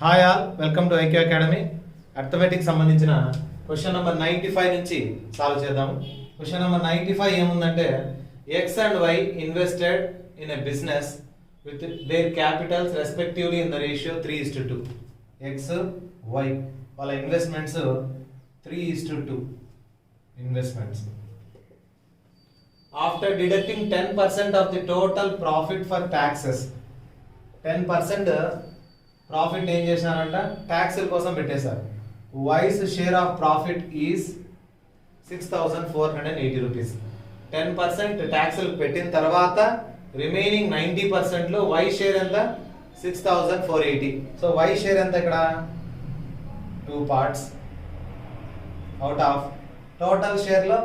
Hi all, welcome to IQ academy. Arithmetic సంబంధించిన question number 95 నుంచి solve చేద్దాము. Question number 95 ఏముందంటే x and y invested in a business with their capitals respectively in the ratio 3:2. X y వాళ్ళ investments 3:2 investments. After deducting 10% of the total profit for taxes, 10% profit ఏం చేసినారంట tax కోసం పెట్టేశారు. Y's share of profit is 6,480 rupees. 10% tax పెట్టిన తర్వాత remaining 90% లో why share ఎంత 6,480. So why share ఎంత ఇక్కడ 2 parts out of total share లో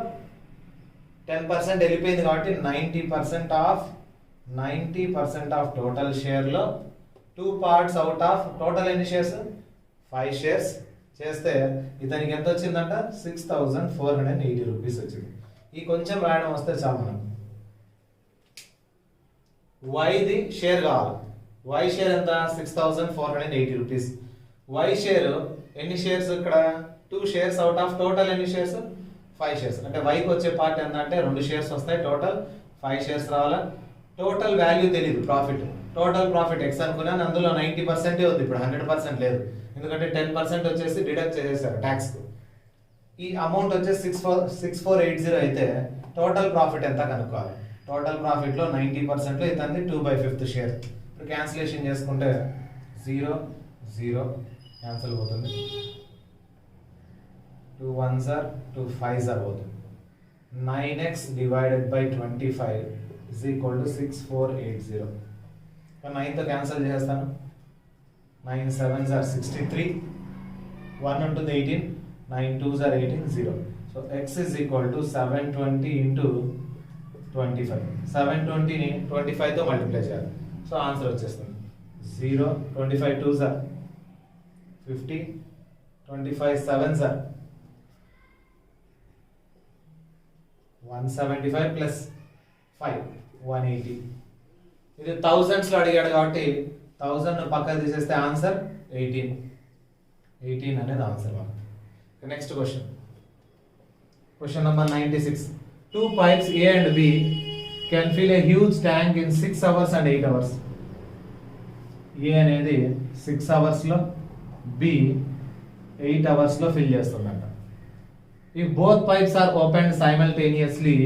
10% వెళ్ళిపోయింది కాబట్టి 90% ఆఫ్ టోటల్ షేర్ లో 2 పార్ట్స్ అవుట్ ఆఫ్ టోటల్ ఎన్ని షేర్స్ 5 షేర్స్ చేస్తే ఇతనికి ఎంత వచ్చిందంట 6,480 రూపీస్ వచ్చింది. ఈ కొంచెం రాయడం వస్తే చాలు మనకు. వైది షేర్ కావాలి. వై షేర్ ఎంత 6,480 రూపీస్. వై షేర్ ఎన్ని షేర్స్ ఇక్కడ 2 షేర్స్ అవుట్ ఆఫ్ టోటల్ ఎన్ని షేర్స్ 5 షేర్స్. అంటే వైకి వచ్చే పార్ట్ ఎంత అంటే 2 షేర్స్ వస్తాయి, టోటల్ 5 షేర్స్ రావాలా. టోటల్ వాల్యూ తెలియదు, ప్రాఫిట్ టోటల్ ప్రాఫిట్ ఎక్స్ అనుకున్నాను, అందులో 90% ఉంది, ఇప్పుడు 100% లేదు, ఎందుకంటే 10% వచ్చేసి డిడక్ట్ చేసేసారు ట్యాక్స్ కు. ఈ అమౌంట్ వచ్చేసి 6,480 అయితే టోటల్ ప్రాఫిట్ ఎంత కనుక్కోవాలి. టోటల్ ప్రాఫిట్ లో 90% లో ఇతన్ని 2/5 షేర్. ఇప్పుడు క్యాన్సిలేషన్ చేసుకుంటే 0 0 క్యాన్సిల్ పోతుంది, 2 1s are 2 5s are పోతుంది. 9x divided by 25 is equal to 6,480. 9 తో క్యాన్సిల్ చేస్తాను. 9 7s are 63, 1 ఉంటుంది 18, 9 2s are 18, 0. So x is equal to 720 into 25. 720 ని 25 తో మల్టిప్లై చేయాలి. సో ఆన్సర్ వచ్చేస్తుంది 0. 25 2s are 50, 25 7s are 175 plus 5 180. ఇది థౌజండ్స్ లో అడిగాడు కాబట్టి 1000 పక్కకు తీసేస్తే ఆన్సర్ 18 అనేది answer. Next question number 96. 2 pipes A and B can fill a huge tank in 6 hours and 8 hours. A అనేది 6 hours లో, B 8 hours లో ఫిల్ చేస్తుందంట. If both pipes are opened simultaneously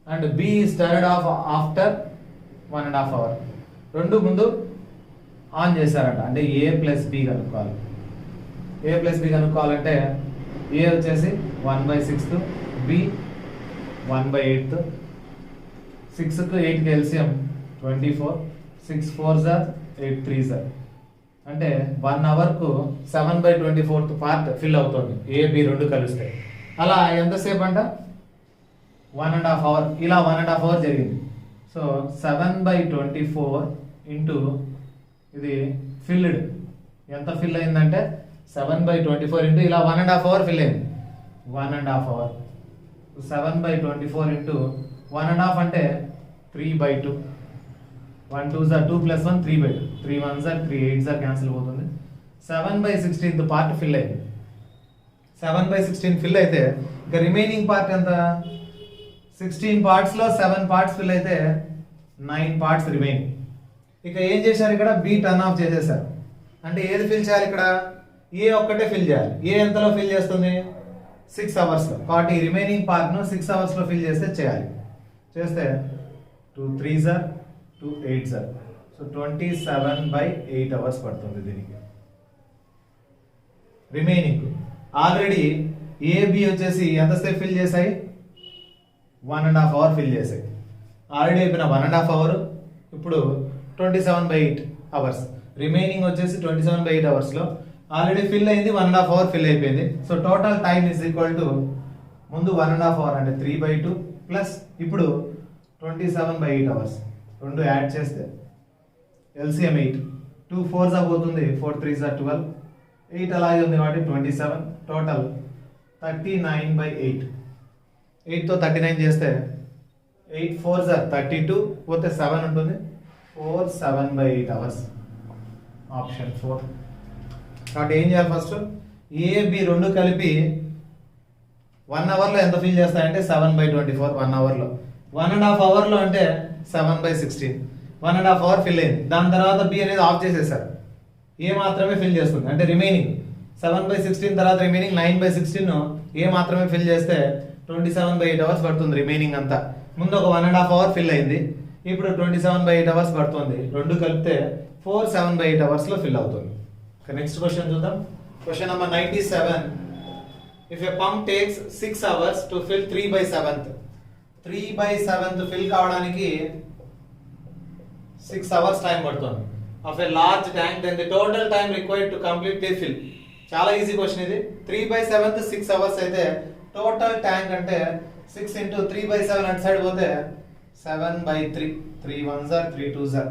and B is turned off after 1.5 hour. రెండు ముందు on చేశారంట, అంటే A plus B కనుక్కోవాలి. A plus B కనుక్కోవాలంటే A వచ్చేసి 1/6, B 1/8. 6కు 8కి LCM 24, 6 4s are 8 3s are. అంటే 1 అవర్కు 7/24 పార్ట్ ఫిల్ అవుతుంది A B రెండు కలిస్తే. అలా ఎంతసేపు అంట 1.5 అవర్. ఇలా 1.5 అవర్ జరిగింది. సో 7/24 ఇంటూ ఇది ఫిల్డ్ ఎంత ఫిల్ అయిందంటే 7/24 ఇంటూ ఇలా 1.5 అవర్ ఫిల్ అయింది. 1.5 అవర్ 7/24 ఇంటూ 1.5 అంటే 3/2. 1 2s are 2 plus 1 3/2. 3 1s are 3 8s are cancel పోతుంది. 7/16 పార్ట్ ఫిల్ అయింది. 7/16 ఫిల్ అయితే ఇక రిమైనింగ్ పార్ట్ ఎంత 16 పార్ట్స్ లో 7 పార్ట్స్ ఫిల్ అయితే 9 పార్ట్స్ రిమైనింగ్. ఇక ఏం చేశారు ఇక్కడ B టర్న్ ఆఫ్ చేసేసారు. అంటే ఏది ఫిల్ చేయాలి ఇక్కడ ఏ ఒక్కటే ఫిల్ చేయాలి. ఏ ఎంతలో ఫిల్ చేస్తుంది 6 అవర్స్ లో, కాబట్టి రిమైనింగ్ పార్ట్ ను 6 అవర్స్ లో ఫిల్ చేస్తే చేయాలి. చేస్తే 2 3s are 2 8s are. So 27/8 hours పడుతుంది దీనికి. రిమైనింగ్ ఆల్రెడీ AB వచ్చేసి ఎంతసేపు ఫిల్ చేశాయి 1.5 అవర్ ఫిల్ చేసాయి. ఆల్రెడీ అయిపోయిన 1.5 అవర్, ఇప్పుడు 27/8 అవర్స్. రిమైనింగ్ వచ్చేసి 27/8 అవర్స్ లో ఆల్రెడీ ఫిల్ అయింది 1.5 అవర్ ఫిల్ అయిపోయింది. So total time is equal to ముందు 1.5 అవర్ అంటే 3/2 ప్లస్ ఇప్పుడు 27/8 అవర్స్. రెండు యాడ్ చేస్తే ఎల్సిఎం 8, 2 4s పోతుంది, 4 3s are 12, 8 అలాగే ఉంది కాబట్టి 27. టోటల్ 39/8. 8 తో 39 చేస్తే 8 4s are 32 పోతే 7 ఉంటుంది. 4 7/8 అవర్స్. ఆప్షన్ 4. కాబట్టి ఏం చేయాలి ఫస్ట్ ఏ బి రెండు కలిపి 1 అవర్లో ఎంత ఫిల్ చేస్తాయంటే 7/24 1 అవర్లో 1.5 అవర్లో అంటే 7/16 1.5 అవర్ ఫిల్ అయింది. దాని తర్వాత బి అనేది ఆఫ్ చేసేసారు, ఏ మాత్రమే ఫిల్ చేస్తుంది అంటే రిమైనింగ్ 7/16 తర్వాత రిమైనింగ్ 9/16 ఏ మాత్రమే ఫిల్ చేస్తే 27/8 అవర్స్ పడుతుంది రిమైనింగ్ అంతా. ముందు ఒక 1.5 అవర్ ఫిల్ అయింది, ఇప్పుడు 27/8 అవర్స్ పడుతుంది. రెండు కలిపితే 4 7/8 అవర్స్ లో ఫిల్ అవుతుంది. నెక్స్ట్ క్వశ్చన్ చూద్దాం. Question number 97. If a pump takes 6 hours to fill 3/7th 3/7th fill కావడానికి 6 hours టైం పడుతుంది. Of a large tank, then the total time required to complete the fill. చాలా easy question ఇది. 3/7th 6 hours అయితే total tank అంటే 6 into 3/7 అటు side పోతే 7/3 3 1s are 3 2s are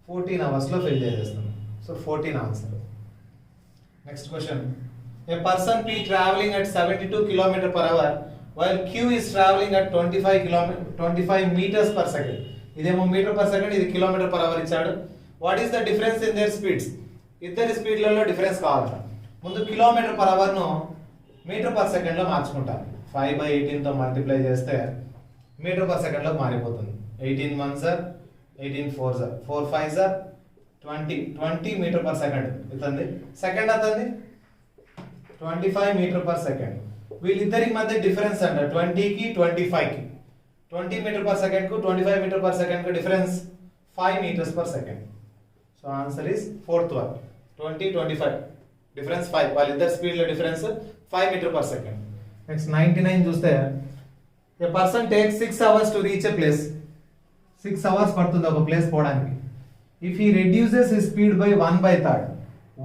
14 hours లో fill చేసేస్తాం. So 14 answer. Next question. A person P traveling at 72 km per hour while Q is traveling at 25 meters per second. ఇదేమో metre per second, ఇది kilometre per hour ఇచ్చాడు. What is the difference in there speeds? ఇద్దరి స్పీడ్లలో difference కావాలి. ముందు kilometre per hour ను metre per second లో మార్చుకుంటాను. 5/18 తో మల్టిప్లై చేస్తే మీటర్ పర్ సెకండ్ లో మారిపోతుంది. 18 1s are 18 4s are 4 5s are 20 meter per second అవుతుంది. సెకండ్ అవుతుంది 25 మీటర్ పర్ సెకండ్. వీళ్ళిద్దరికి మధ్య డిఫరెన్స్ అంట 20 కి 25 కి 20 మీటర్ పర్ సెకండ్ కు 25 మీటర్ పర్ సెకండ్ కు difference 5 metres per second. So answer is fourth one. 20 25 difference 5. వాళ్ళిద్దరి స్పీడ్ లో difference 5 metre per second. Next 99 చూస్తే a person takes 6 hours to reach a place. 6 hours పడుతుంది ఒక place పోవడానికి. If he reduces his speed by 1/3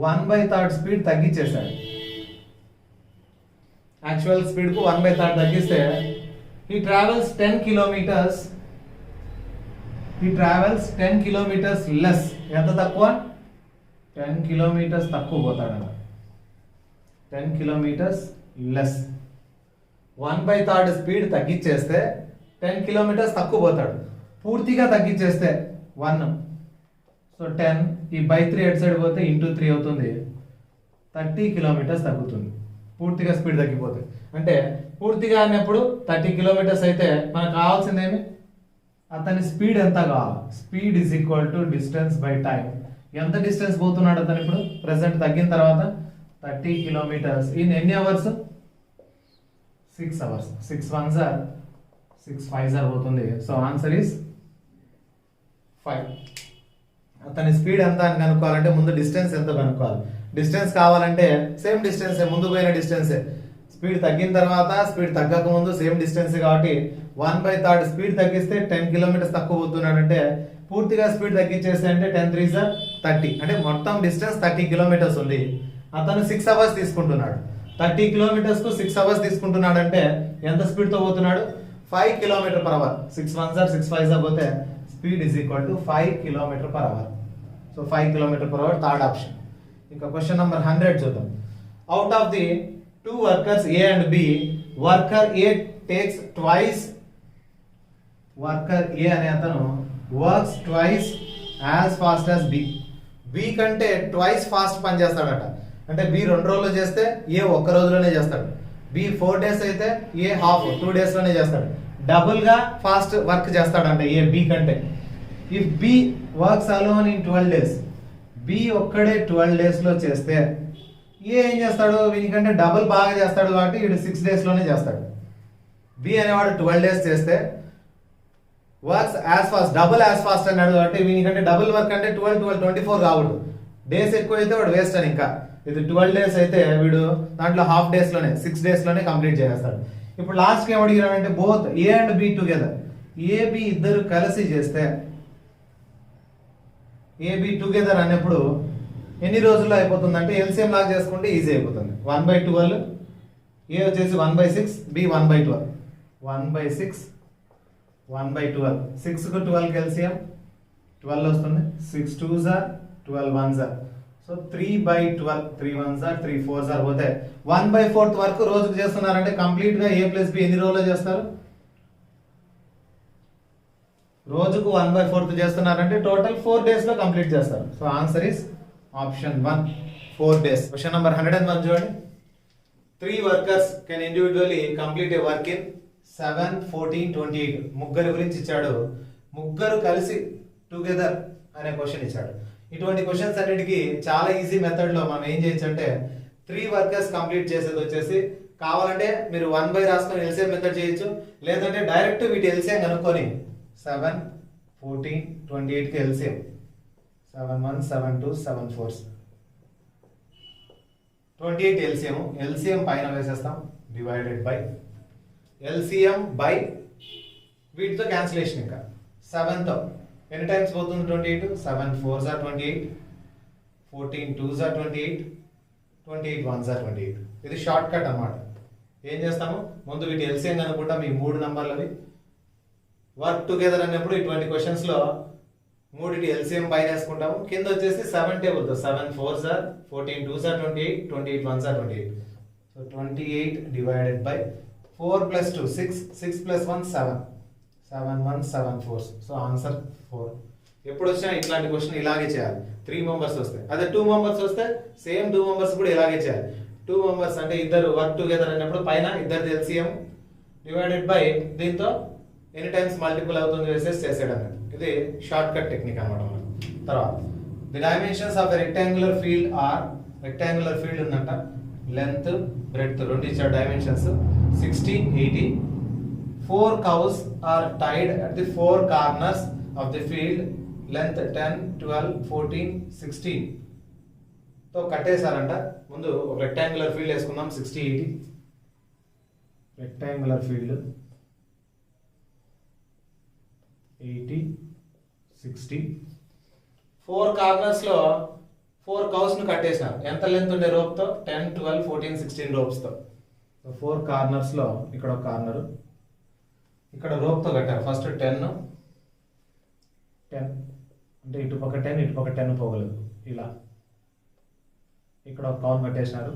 1/3 speed తగ్గించేశాడు. Actual speed కు 1/3 తగ్గిస్తే he travels 10 kilometers less. ఎంత తక్కువ? 10 kilometers తక్కువ పోతాడన్న. 10 kilometers less. 1/3 స్పీడ్ తగ్గించేస్తే 10 kilometers తక్కువ పోతాడు. పూర్తిగా తగ్గించేస్తే 1. సో 10 ఈ బై 3 ఎట్ సైడ్ పోతే ఇంటూ 3 అవుతుంది. 30 kilometers తగ్గుతుంది పూర్తిగా స్పీడ్ తగ్గిపోతుంది. అంటే పూర్తిగా అన్నప్పుడు 30 kilometers అయితే మనకు కావాల్సిందేమి? అతని స్పీడ్ ఎంత కావాలి? Speed is equal to distance by time. ఎంత డిస్టెన్స్ పోతున్నాడు అతను ఇప్పుడు ప్రెసెంట్ తగ్గిన తర్వాత? 30 kilometers ఇన్ ఎన్ని hours? 6 hours. 6 1s are 6 5s are పోతుంది. So answer is 5. అతని స్పీడ్ ఎంత అని కనుక్కోవాలంటే ముందు డిస్టెన్స్ ఎంత కనుక్కోవాలి. డిస్టెన్స్ కావాలంటే సేమ్ డిస్టెన్స్, ముందు పోయిన డిస్టెన్సే. స్పీడ్ తగ్గిన తర్వాత స్పీడ్ తగ్గక ముందు సేమ్ డిస్టెన్స్ కాబట్టి 1/3 స్పీడ్ తగ్గిస్తే 10 kilometers తక్కువ పోతున్నాడంటే పూర్తిగా స్పీడ్ తగ్గించేస్తే అంటే 10 3s are 30 అంటే మొత్తం డిస్టెన్స్ 30 kilometers ఉంది. అతను 6 hours తీసుకుంటున్నాడు. 30 kilometers కు 6 hours తీసుకుంటున్నాడు అంటే ఎంత స్పీడ్ తో పోతున్నాడు? 5 km/h. 6 1s are 6 5s are పోతే speed is equal to 5 km/h. So 5 km/h third option. ఇంకా క్వశ్చన్ నెంబర్ 100 చూద్దాం. Out of the 2 workers A and B, worker A takes twice. Worker A అనే అతను works twice as fast as B. B కంటే twice fast పని చేస్తాడట. అంటే B 2 రోజుల్లో చేస్తే A 1 రోజులోనే చేస్తాడు. B 4 days అయితే A హాఫ్ 2 days లోనే చేస్తాడు. డబుల్ గా ఫాస్ట్ వర్క్ చేస్తాడంట A B కంటే. If B works alone in 12 days, B ఒక్కడే 12 days లో చేస్తే ఏ ఏం చేస్తాడు? వీనికంటే డబుల్ బాగా చేస్తాడు కాబట్టి వీడు 6 days లోనే చేస్తాడు. B అనేవాడు 12 days చేస్తే works as fast double as fast అన్నాడు కాబట్టి వీనికంటే డబుల్ వర్క్ అంటే 12 24 కావడు. డేస్ ఎక్కువ అయితే వాడు వేస్ట్ అని. ఇంకా ఇది 12 days అయితే వీడు దాంట్లో హాఫ్ డేస్ లోనే 6 days లోనే కంప్లీట్ చేస్తాడు. ఇప్పుడు లాస్ట్ కి ఏం అడిగాడంటే both A and B together. AB ఇద్దరు కలిసి చేస్తే AB టుగెదర్ అనేప్పుడు ఎన్ని రోజుల్లో అయిపోతుందంటే ఎల్సిఎం లాగా చేసుకుంటే ఈజీ అయిపోతుంది. 1/12 A వచ్చేసి 1/6 B 1/12 1/6 1/12 6 కు 12 ఎల్సిఎం 12 వస్తుంది. 6 2s are 12 1s are. So 3/12 3 1s are 3 4s are పోతే 1/4 వరకు రోజుకు చేస్తున్నారంటే కంప్లీట్ గా A ప్లస్ B ఎన్ని రోజుల్లో చేస్తారు? రోజుకు 1/4 చేస్తున్నారంటే టోటల్ 4 days లో కంప్లీట్ చేస్తారు. So answer is option 1 4 days. Question number 101 చూడండి. 3 workers can individually complete a work in 7, 14, 28. ముగ్గురు గురించి ఇచ్చాడు. ముగ్గురు కలిసి టుగెదర్ అనే క్వశ్చన్ ఇచ్చాడు. ఇటువంటి క్వశ్చన్స్ అన్నిటికీ చాలా ఈజీ మెథడ్ లో మనం ఏం చేయొచ్చు అంటే 3 workers కంప్లీట్ చేసేది వచ్చేసి కావాలంటే మీరు 1 by రాసుకొని ఎల్సిఎం మెథడ్ చేయొచ్చు, లేదంటే డైరెక్ట్ వీటి ఎల్సిఎం కనుక్కొని 7, 14, 28 కి ఎల్సిఎం 7 1 7 2 7 4 28 ఎల్సిఎం పైన వేసేస్తాం డివైడెడ్ బై ఎల్సిఎం బై వీటితో క్యాన్సిలేషన్ ఇంకా 7 తో ఎన్ని టైమ్స్ పోతుంది 28 7 4s are 28 14 2s are 28 28 1s are 28. ఇది షార్ట్ కట్ అన్నమాట. ఏం చేస్తాము ముందు వీటి ఎల్సిఎం కనుక్కుంటాం ఈ 3 నంబర్లవి. వర్క్ టుగెదర్ అన్నప్పుడు ఇటువంటి క్వశ్చన్స్ లో మూడిటి ఎల్సిఎం పైన వేసుకుంటాము. కింద వచ్చేసి 7 టేబుల్ తో 7 4s are 14 2s are 28 28 1s are 28. So 28 divided by 4 plus 2 6 6 plus 1 7 7 1 7 4. So answer 4. ఎప్పుడు వచ్చినా ఇట్లాంటి క్వశ్చన్ ఇలాగే చేయాలి. 3 మెంబర్స్ వస్తాయి. అదే 2 మెంబర్స్ వస్తే సేమ్ 2 మెంబర్స్ కూడా ఇలాగే చేయాలి. 2 మెంబర్స్ అంటే ఇద్దరు వర్క్ టుగెదర్ అన్నప్పుడు పైన ఇద్దరిది ఎల్సిఎం డివైడెడ్ బై దీంతో ఎన్ని టైమ్స్ మల్టిపుల్ అవుతుంది వేసేసి చేసేయడం. ఇది షార్ట్ కట్ టెక్నిక్ అన్నమాట మనకు. తర్వాత the dimensions of rectangular field or rectangular field ఉందంట లెంత్ బ్రెడ్త్ రెండు ఇచ్చారు dimensions 60 80. 4 cows are tied at the 4 corners of the field, length 10 12 14 16 తో కట్టేశారంట. ముందు ఒక రెక్టాంగులర్ ఫీల్డ్ వేసుకుందాం 60 80 రెక్టాంగులర్ ఫీల్డ్ 80 60 4 కార్నర్స్ లో 4 కౌస్ ను కట్టేసినారు. ఎంత లెంత్ ఉండే రోప్ తో 10 12 14 16 రోప్స్ తో. 4 కార్నర్స్ లో ఇక్కడ ఒక కార్నర్ ఇక్కడ రోప్ తో కట్టారు. ఫస్ట్ 10 అంటే ఇటు పక్క 10 ఇటు పక్క 10 పోగలదు ఇలా. ఇక్కడ ఒక కౌన్ కట్టేసినారు.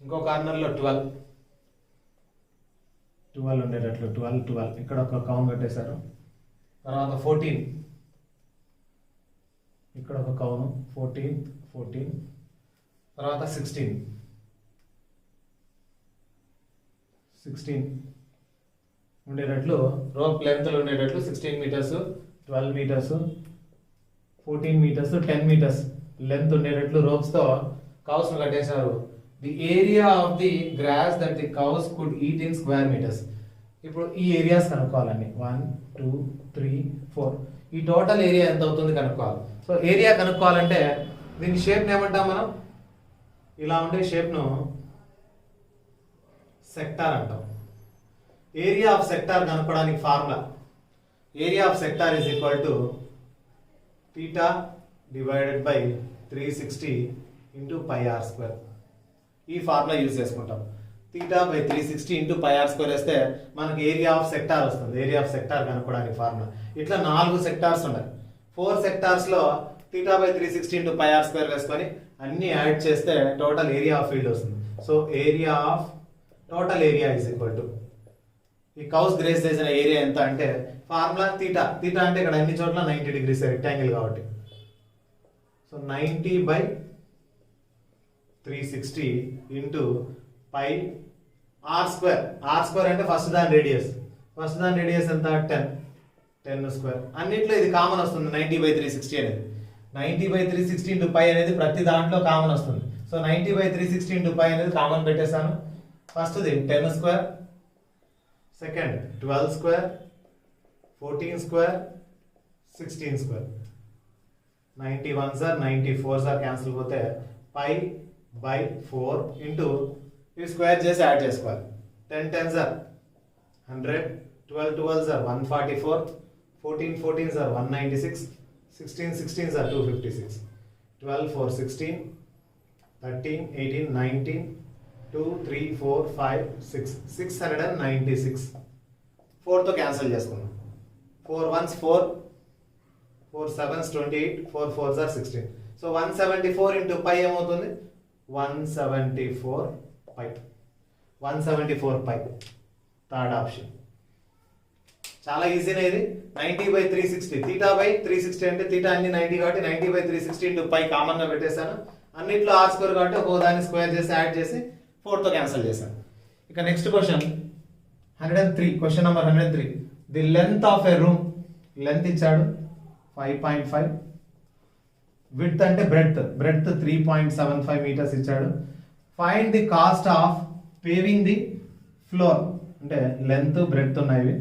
ఇంకో కార్నర్ లో 12 ఉండేటట్లు 12 ఇక్కడ ఒక కౌన్ కట్టేశారు. తర్వాత 14 ఇక్కడ ఒక కౌను 14 తర్వాత 16 ఉండేటట్లు రోప్ లెంత్ ఉండేటట్లు 16 meters 12 meters 14 meters 10 meters length ఉండేటట్లు రోప్స్ తో కౌస్ ను కట్టేశారు. The area of the grass that the cows could eat in square meters. ఇప్పుడు ఈ ఏరియాస్ కనుక్కోవాలండి 1 2 3 4 ఈ టోటల్ ఏరియా ఎంత అవుతుంది కనుక్కోవాలి. సో ఏరియా కనుక్కోవాలంటే దీని షేప్ ఏమంటాం మనం, ఇలా ఉండే షేప్ ను సెక్టార్ అంటాం. ఏరియా ఆఫ్ సెక్టార్ కనుక్కోవడానికి formula area of sector is equal to theta divided by 360 into pi r square. ఈ ఫార్ములా యూజ్ చేసుకుంటాం. theta by 360 into pi r square వేస్తే మనకి ఏరియా ఆఫ్ సెక్టార్ వస్తుంది. ఏరియా ఆఫ్ సెక్టార్ కనుక్కోవడానికి formula ఇట్లా 4 sectors ఉన్నాయి. 4 sectors లో theta by 360 into pi r square వేసుకొని అన్ని యాడ్ చేస్తే టోటల్ ఏరియా ఆఫ్ ఫీల్డ్ వస్తుంది. So area of total area is equal to ఈ కౌస్ గ్రేస్ చేసిన ఏరియా ఎంత అంటే ఫార్ములా theta అంటే ఇక్కడ అన్ని చోట్ల 90 డిగ్రీస్ రెక్టాంగిల్ కాబట్టి. So 90 by 360 into pi r square. R square అంటే ఫస్ట్ దాని రేడియస్ ఎంత 10 స్క్వేర్. అన్నిట్లో ఇది కామన్ వస్తుంది 90 బై 360 అనేది. 90 బై 360 ఇంటూ పై అనేది ప్రతి దాంట్లో కామన్ వస్తుంది. సో 90 బై 360 ఇంటూ పై అనేది కామన్ పెట్టేశాను. ఫస్ట్ది 10 square, second 12 square, 14 square, 16 square. 91s are 94s are cancel పోతే పై బై 4 ఇంటూ ఇవి స్క్వేర్ చేసి యాడ్ చేసుకోవాలి. 10 10s are 100, 12 12s are 144, 14 14s are 196, 16 16s are 256, 12 4 16, 13 18 19, 2 3 4 5 6 696. 4 తో క్యాన్సిల్ చేసుకున్నాం. 4 1s 4, 4 7s 28, 4 4s are 16. So 174 into pi ఏమవుతుంది 174 పై. 174 పై third option. చాలా ఈజీనే ఇది. 90 బై 360 theta బై 360 అంటే theta అన్ని 90 కాబట్టి 90 బై 360 ఇంటూ పై కామన్ గా పెట్టేశాను. అన్నిట్లో ఆర్ స్క్వేర్ కాబట్టి ఒక దాన్ని స్క్వేర్ చేసి యాడ్ చేసి 4తో క్యాన్సిల్ చేశాను. ఇక next question 103, question number 103. The length of a room, length ఇచ్చాడు 5.5, విడ్త్ అంటే బ్రెడ్త్ 3.75 మీటర్స్ ఇచ్చాడు. Find the cost of paving the floor, అంటే లెంత్ బ్రెడ్త్ ఉన్నాయి,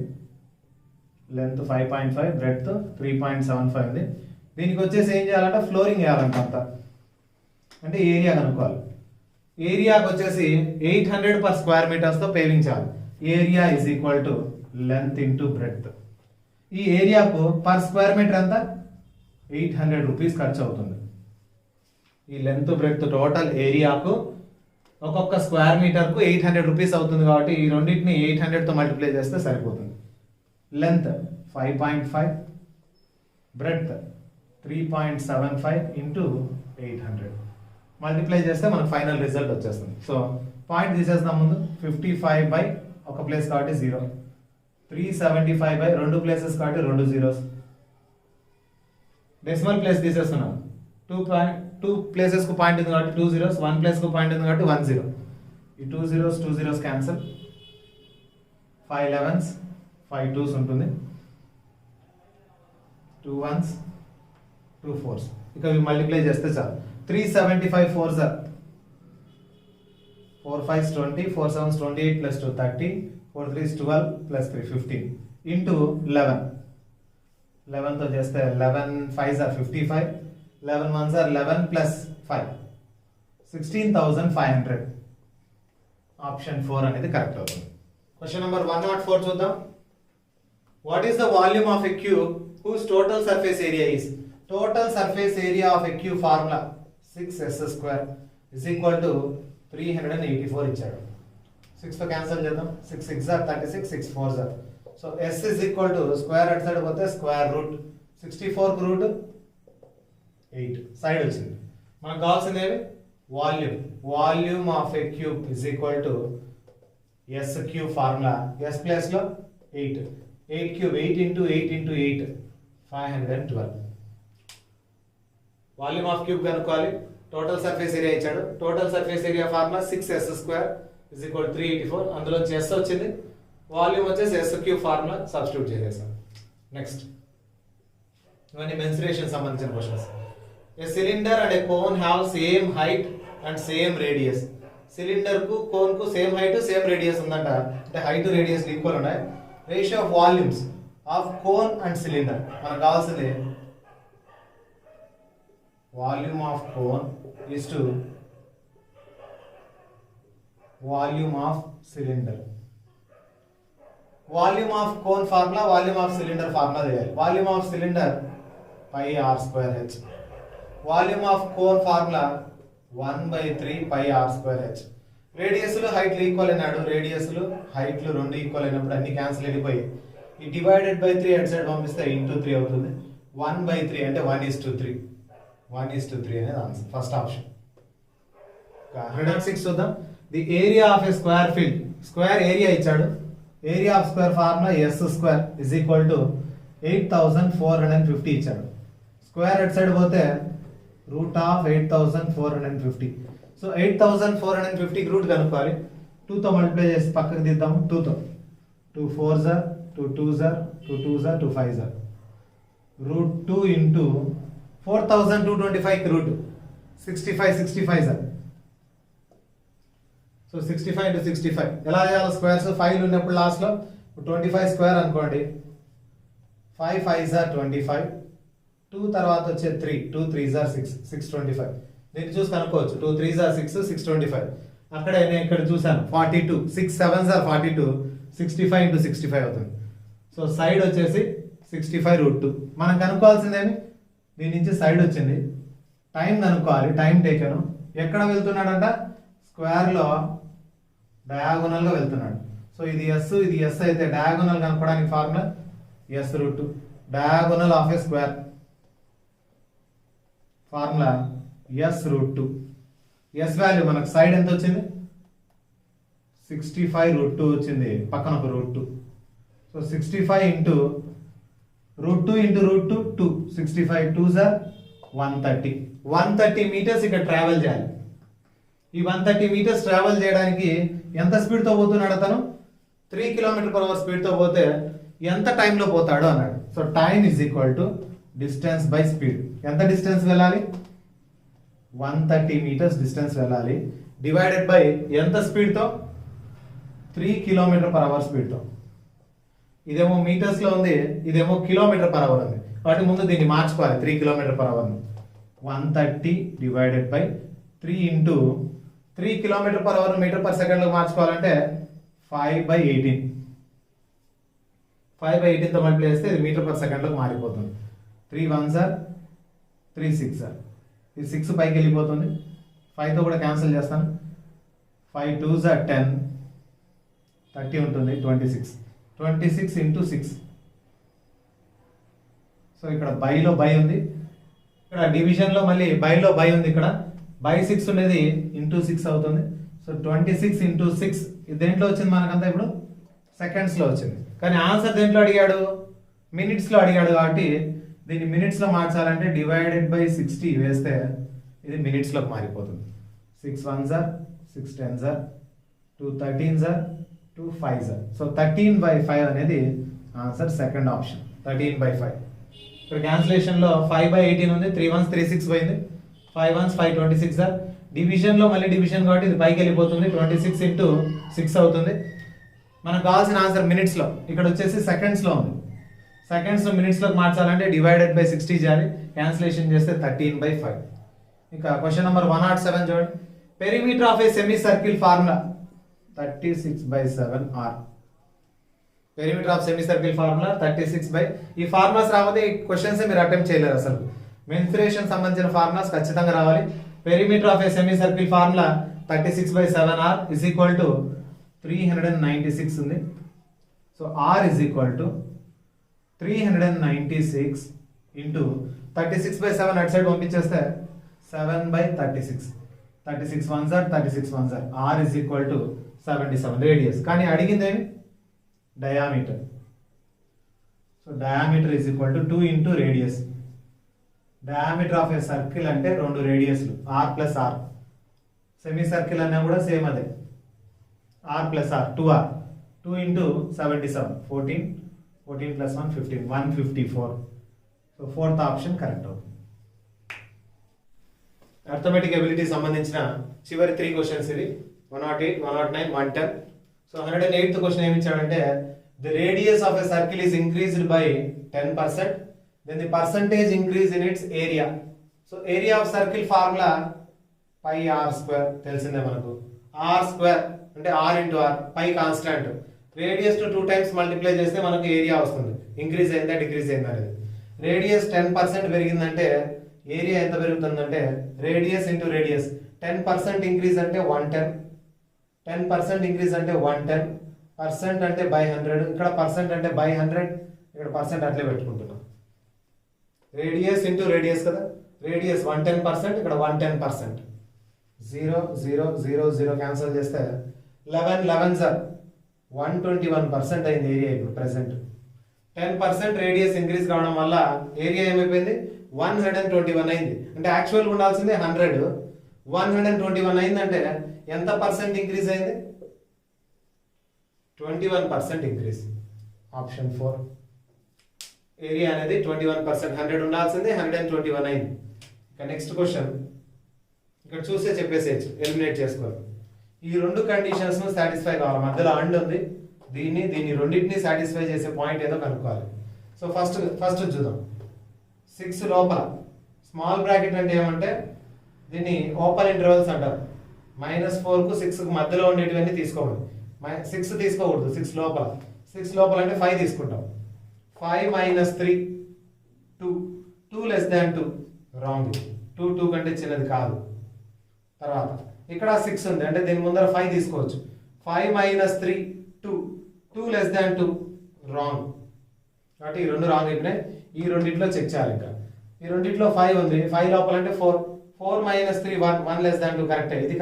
లెంత్ 5.5, బ్రెడ్త్ 3.75 ఉంది. దీనికి వచ్చేసి ఏం చేయాలంటే ఫ్లోరింగ్ వేయాలంట అంత, అంటే ఏరియా కనుక్కోవాలి. ఏరియాకి వచ్చేసి 800 per square meters పేవింగ్ చేయాలి. Area is equal to length into breadth. ఈ ఏరియాకు పర్ స్క్వేర్ మీటర్ ఎంత 800 రూపీస్ ఖర్చు అవుతుంది. ఈ లెంత్ బ్రెడ్త్ టోటల్ ఏరియాకు ఒక్కొక్క స్క్వేర్ మీటర్కు 800 రూపీస్ అవుతుంది కాబట్టి ఈ రెండింటిని 800తో మల్టిప్లై చేస్తే సరిపోతుంది. లెంత్ 5.5, బ్రెడ్త్ 3.75 ఇంటూ 800 మల్టిప్లై చేస్తే మనకు ఫైనల్ రిజల్ట్ వచ్చేస్తుంది. సో పాయింట్ తీసేద్దాం ముందు. 55 బై ఒక ప్లేస్ కాబట్టి 0, 375 బై 2 ప్లేసెస్ కాబట్టి 2 zeros. డెసిమల్ ప్లేస్ తీసేస్తున్నాను. 2 ప్లేసెస్ కు పాయింట్ ఉంది కాబట్టి 2 zeros, 1 ప్లేస్ కు పాయింట్ ఉంది కాబట్టి 1 0. ఈ 2 zeros క్యాన్సిల్, 5 11s, 5 2s ఉంటుంది, 2 1s, 2 4s. ఇక మల్టిప్లై చేస్తే చాలు. 375 4s are 4 5s 20, 4 7s 28 plus 2 30, 4 3s 12 plus 3 15 into 11. 11 తో చేస్తే 11 5s are 55, 11 1s are 11 plus 5, 16,500. Option 4 అనేది కరెక్ట్ అవుతుంది. క్వశ్చన్ నెంబర్ 104 చూద్దాం. What is the volume of a cube whose total surface area is? Total surface area of a cube formula 6s square is equal to 384 ఇచ్చాడు. 6 తో cancel చేద్దాం. 6 6s are 36, 6 4s are. So s is equal to square at side పోతే square root 64 కు root 8 side వచ్చింది. మనకు కావాల్సింది ఏమి? Volume. Volume of a cube is equal to s cube formula, s place లో 8, 8 cube 8 into 8 into 8 512. Volume of cube కనుక్కోవాలి. Total surface area ఇచ్చాడు. Total surface area formula 6s square is equal to 384. అందులో s వచ్చింది, volume వచ్చేసి s cube formula substitute చేసేసాం. Next ఇవన్నీ mensuration సంబంధించిన questions. A cylinder and A cone have same height and same radius. Cylinder కు cone కు same height same radius ఉందంట, అంటే హైట్ రేడియస్ ఈక్వల్ ఉన్నాయి. Ratio of volumes of cone and cylinder మనకు కావాల్సింది volume of cone is to volume of cylinder. Volume of cone formula, volume of cylinder formula చేయాలి. Volume of cylinder pi r square h. Volume of cone formula 1/3 pi r square h. రేడియస్లు హైట్లు equal అయినాడు. రేడియస్లు హైట్లు రెండు equal అయినప్పుడు అన్ని cancel అయిపోయి ఈ డివైడెడ్ బై 3 అటు సైడ్ పంపిస్తే ఇంటూ 3 అవుతుంది. 1/3 అంటే 1:3. 1:3 అనేది ఆన్సర్, ఫస్ట్ ఆప్షన్. 106 చూద్దాం. The area of a square field, square area ఇచ్చాడు. Area of square formula s square is equal to 8450 ఇచ్చాడు. స్క్వేర్ అట్ సైడ్ పోతే రూట్ ఆఫ్ 8450. సో 8450 రూట్ కనుక్కోవాలి. 2 తో మల్టిప్లై చేసి పక్కకు దిద్దాము. 2 తో 2 4s are 2 2s are 2 2s are 2 5s are. Root 2 into 4225 root 65 sir. So 65 into 65 ఎలా చేయాలి? Squares 5 ఉన్నప్పుడు లాస్ట్ లో 25 స్క్వేర్ అనుకోండి. 5 5s are 25, 2 తర్వాత వచ్చే 3, 2 3s are 6, 625. దీన్ని చూసి కనుక్కోవచ్చు. 2 3s are 6, 625. అక్కడ నేను ఇక్కడ చూసాను 42, 6 7s are 42, 65 into 65 అవుతుంది. సో సైడ్ వచ్చేసి 65 రూట్ 2. మనం కనుక్కోవాల్సిందేమి? దీని నుంచి సైడ్ వచ్చింది. టైం కనుక్కోవాలి. టైం టేకెను ఎక్కడ వెళ్తున్నాడంట? స్క్వేర్ లో డయాగోనల్ గా వెళ్తున్నాడు. సో ఇది ఎస్ అయితే డయాగోనల్ కనుక్కోవడానికి formula s root 2. Diagonal of a square formula s root 2. S value మనకు సైడ్ ఎంత వచ్చింది? 65 రూట్ 2 వచ్చింది, పక్కన ఒక root 2. So 65 into root 2 into root 2 2, 65 2s are 130 meters ఇక్కడ ట్రావెల్ చేయాలి. ఈ 130 మీటర్స్ ట్రావెల్ చేయడానికి ఎంత స్పీడ్తో పోతున్నాడు అతను? 3 km/h స్పీడ్తో పోతే ఎంత టైంలో పోతాడు అన్నాడు. So time is equal to distance by speed. ఎంత డిస్టెన్స్ వెళ్ళాలి? 130 మీటర్స్ డిస్టెన్స్ వెళ్ళాలి, డివైడెడ్ బై ఎంత స్పీడ్తో? 3 km/h స్పీడ్తో. ఇదేమో మీటర్స్లో ఉంది, ఇదేమో km/h ఉంది. వాటి ముందు దీన్ని మార్చుకోవాలి. 3 km/h 130 divided by 3 into 3 km/h meter per సెకండ్లో మార్చుకోవాలంటే 5/18. 5/18తో మల్టిప్లై చేస్తే ఇది మీటర్ పర్ సెకండ్లోకి మారిపోతుంది. 3 1s are 3 6s are. ఇది 6 పైకి వెళ్ళిపోతుంది. 5తో కూడా క్యాన్సిల్ చేస్తాను. 5 2s are 10, 30 ఉంటుంది, 26 ఇంటూ 6. సో ఇక్కడ బైలో బై ఉంది, ఇక్కడ డివిజన్లో మళ్ళీ బైలో బై ఉంది. ఇక్కడ బై 6 ఉండేది ఇంటూ 6 అవుతుంది. సో 26 ఇంటూ 6 దేంట్లో వచ్చింది మనకంతా? ఇప్పుడు సెకండ్స్లో వచ్చింది. కానీ ఆన్సర్ దేంట్లో అడిగాడు? మినిట్స్లో అడిగాడు. కాబట్టి దీన్ని మినిట్స్లో మార్చాలంటే డివైడెడ్ బై 60 వేస్తే ఇది మినిట్స్లోకి మారిపోతుంది. 6 1s are 6 10s are 2 13s are 2 5s are. So 13/5 అనేది ఆన్సర్, సెకండ్ ఆప్షన్ 13/5. ఇక్కడ క్యాన్సిలేషన్లో 5/18 ఉంది, 3 1s 3 6 పోయింది, 5 1s 5 26 are. డివిజన్లో మళ్ళీ డివిజన్ కాబట్టి ఇది పైకి వెళ్ళిపోతుంది, 26 ఇంటూ 6 అవుతుంది. మనకు కావాల్సిన ఆన్సర్ మినిట్స్లో, ఇక్కడ వచ్చేసి సెకండ్స్లో ఉంది. సెకండ్స్లో మినిట్స్లోకి మార్చాలంటే డివైడెడ్ బై 60 చేయాలి, క్యాన్సిలేషన్ చేస్తే 13/5. ఇంకా క్వశ్చన్ నెంబర్ 107 చూడండి. Perimeter of A semi circle formula 36/7 r. Perimeter of semi circle formula 36 ఈ ఫార్ములాస్ రాకపోతే ఈ క్వశ్చన్స్ మీరు అటెంప్ట్ చేయలేరు. అసలు మెన్సురేషన్ సంబంధించిన ఫార్ములాస్ ఖచ్చితంగా రావాలి. Perimeter of A semi circle formula 36/7 r is equal to 396 ఉంది. So r is equal to 396 into 36/7 అటు side పంపించేస్తే 7/36. 36 1s are 36 1s are. r is equal to 77 radius. కానీ అడిగింది ఏమి? Diameter. So diameter is equal to 2 into radius. Diameter of a circle అంటే 2 రేడియస్లు, r plus r. Semi circle అన్నా కూడా same అదే, r plus r, 2r. 2 into 77 14 plus 1 15 154. So fourth option correct అవుతుంది. Arithmetic ability సంబంధించిన చివరి 3 క్వశ్చన్స్ ఇవి. 108 109 110. So 108th question ఏమి ఇచ్చాడంటే the radius of a circle is increased by 10%, then the percentage increase in its area. So area of circle formula pi r square తెలిసిందే మనకు. R square అంటే r into r, pi constant. Radius to 2 times multiply చేస్తే మనకు area వస్తుంది, increase అయిందా decrease అయిందా అనేది. Radius 10% పెరిగిందంటే area ఎంత పెరుగుతుందంటే రేడియస్ ఇంటూ రేడియస్. 10% ఇంక్రీజ్ అంటే 110, 10% ఇంక్రీజ్ అంటే 110, పర్సెంట్ అంటే బై 100, ఇక్కడ పర్సెంట్ అంటే బై 100, ఇక్కడ పర్సెంట్ అట్లే పెట్టుకుంటున్నాం. రేడియస్ ఇంటూ రేడియస్ కదా, రేడియస్ 110%, ఇక్కడ 110%. 0 0 0 0 క్యాన్సిల్ చేస్తే 11 11s are 121% అయింది ఏరియా ఇప్పుడు ప్రెసెంట్. 10% రేడియస్ ఇంక్రీజ్ కావడం వల్ల ఏరియా ఏమైపోయింది? 121 అయింది. అంటే యాక్చువల్ ఉండాల్సింది 100, 121 అయిందంటే ఎంత పర్సెంట్ ఇంక్రీజ్ అయింది? 21% ఇంక్రీజ్. ఆప్షన్ 4 ఏరియా అనేది 21%. 100 ఉండాల్సింది 121 అయింది. ఇక నెక్స్ట్ క్వశ్చన్ ఇక్కడ చూసే చెప్పేసేయచ్చు, ఎలిమినేట్ చేసుకోవాలి. ఈ 2 కండిషన్స్ ను సాటిస్ఫై కావాలి. మధ్యలో అండ్ ఉంది, దీన్ని రెండింటిని సాటిస్ఫై చేసే పాయింట్ ఏదో కనుక్కోవాలి. సో ఫస్ట్ చూద్దాం. 6 లోపల స్మాల్ బ్రాకెట్ అంటే ఏమంటే దీన్ని ఓపెన్ ఇంటర్వెల్స్ అంటారు. -4 కు 6 కు మధ్యలో ఉండేటివన్నీ తీసుకోవాలి. 6 తీసుకోకూడదు. 6 లోపల అంటే 5 తీసుకుంటాం. 5 - 3 2 లెస్ దాన్ 2 రాంగ్. 2 కంటే చిన్నది కాదు. తర్వాత ఇక్కడ 6 ఉంది అంటే దీని ముందర 5 తీసుకోవచ్చు. 5 - 3 2 లెస్ దాన్ 2 రాంగ్. కాబట్టి ఈ 2 రాంగ్ అయిపోయినాయి. ఈ రెండిట్లో చెక్ చేయాలి. ఇంకా ఈ రెండిట్లో 5 ఉంది, 5 లోపల అంటే 4 - 3 1 లెస్ దాన్ 2 కరెక్టే. ఇది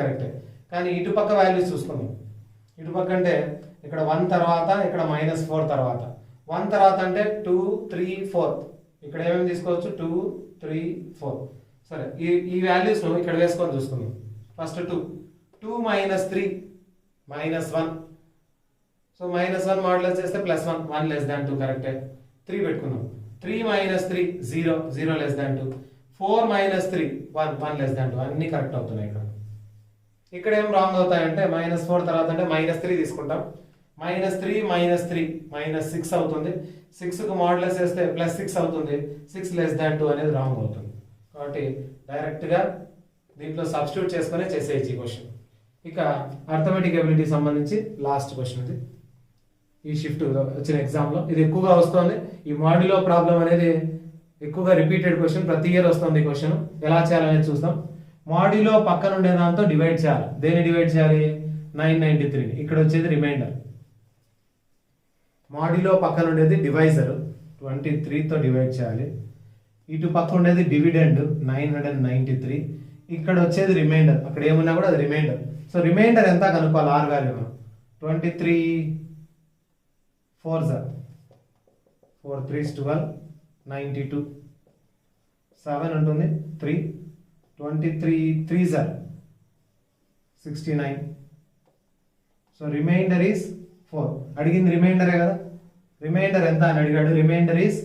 కరెక్టే. కానీ ఇటుపక్క వాల్యూస్ చూసుకుందాం. ఇటుపక్క అంటే ఇక్కడ 1 తర్వాత, ఇక్కడ -4 తర్వాత. 1 తర్వాత అంటే 2 3 4. ఇక్కడ ఏమేమి తీసుకోవచ్చు? 2 3 4. సరే ఈ వాల్యూస్ ఇక్కడ వేసుకొని చూసుకుందాం. First 2 minus 3 minus 1. So -1 modulus చేస్తే +1 1 less than 2 కరెక్టే. 3 పెట్టుకుందాం. 3 minus 3 0 0 less than 2. 4 minus 3 1 1 less than 2. అన్ని కరెక్ట్ అవుతున్నాయి ఇక్కడ. ఇక్కడ ఏం రాంగ్ అవుతాయంటే -4 తర్వాత అంటే -3 తీసుకుంటాం. -3 -6 అవుతుంది. 6కు మాడ్యులస్ చేస్తే +6 అవుతుంది. 6 less than 2 అనేది రాంగ్ అవుతుంది. కాబట్టి డైరెక్ట్గా దీంట్లో సబ్స్టిట్యూట్ చేసుకునే చేసేయచ్చు ఈ క్వశ్చన్. ఇక అర్థమెటిక్ ఎబిలిటీ సంబంధించి లాస్ట్ క్వశ్చన్ ఇది. ఈ షిఫ్ట్ వచ్చిన ఎగ్జామ్లో ఇది ఎక్కువగా వస్తుంది. ఈ మాడ్యులో ప్రాబ్లం అనేది ఎక్కువగా రిపీటెడ్ క్వశ్చన్, ప్రతి ఇయర్ వస్తుంది ఈ క్వశ్చన్. ఎలా చేయాలనేది చూద్దాం. మాడ్యులో పక్కన ఉండే దాంతో డివైడ్ చేయాలి. దేన్ని డివైడ్ చేయాలి? 993. ఇక్కడ వచ్చేది రిమైండర్. మాడ్యులో పక్కన ఉండేది డివైజర్ 23తో డివైడ్ చేయాలి. ఇటు పక్క ఉండేది డివిడెండ్ 993. ఇక్కడ వచ్చేది రిమైండర్. అక్కడ ఏమున్నా కూడా అది రిమైండర్. సో రిమైండర్ ఎంత కనుక్కోవాలి? ఆర్ వాల్యూ 23 4 4 3 12 92 7 ఉంటుంది 3 23 3 69. So remainder is 4. అడిగింది రిమైండరే కదా. రిమైండర్ ఎంత అని అడిగాడు. Remainder is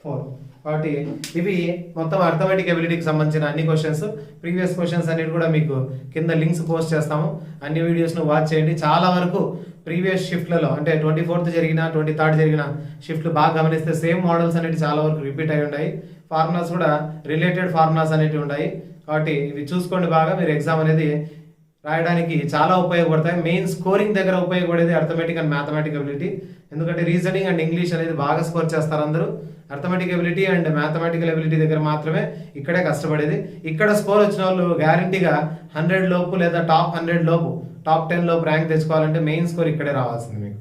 4. కాబట్టి ఇవి మొత్తం అర్థమెటిక్ ఎబిలిటీకి సంబంధించిన అన్ని క్వశ్చన్స్. ప్రీవియస్ క్వశ్చన్స్ అన్నిటి కూడా మీకు కింద లింక్స్ పోస్ట్ చేస్తాము. అన్ని వీడియోస్ను వాచ్ చేయండి. చాలా వరకు ప్రీవియస్ షిఫ్ట్లలో అంటే 24th జరిగిన 23rd జరిగిన షిఫ్ట్లు బాగా గమనిస్తే సేమ్ మోడల్స్ అనేవి చాలా వరకు రిపీట్ అయి ఉన్నాయి. ఫార్ములాస్ కూడా రిలేటెడ్ ఫార్ములాస్ అనేవి ఉన్నాయి. కాబట్టి ఇవి చూసుకోండి బాగా. మీరు ఎగ్జామ్ అనేది రాయడానికి చాలా ఉపయోగపడతాయి. మెయిన్ స్కోరింగ్ దగ్గర ఉపయోగపడేది అర్థమెటిక్ అండ్ మ్యాథమెటిక్ ఎబిలిటీ. ఎందుకంటే రీజనింగ్ అండ్ ఇంగ్లీష్ అనేది బాగా స్కోర్ చేస్తారు అందరూ. Arithmetic ability and mathematical ability దగ్గర మాత్రమే ఇక్కడే కష్టపడేది. ఇక్కడ స్కోర్ వచ్చిన వాళ్ళు గ్యారంటీగా 100 లోపు లేదా టాప్ 100 లోపు టాప్ 10 లోపు ర్యాంక్ తెచ్చుకోవాలంటే మెయిన్ స్కోర్ ఇక్కడే రావాల్సింది మీకు.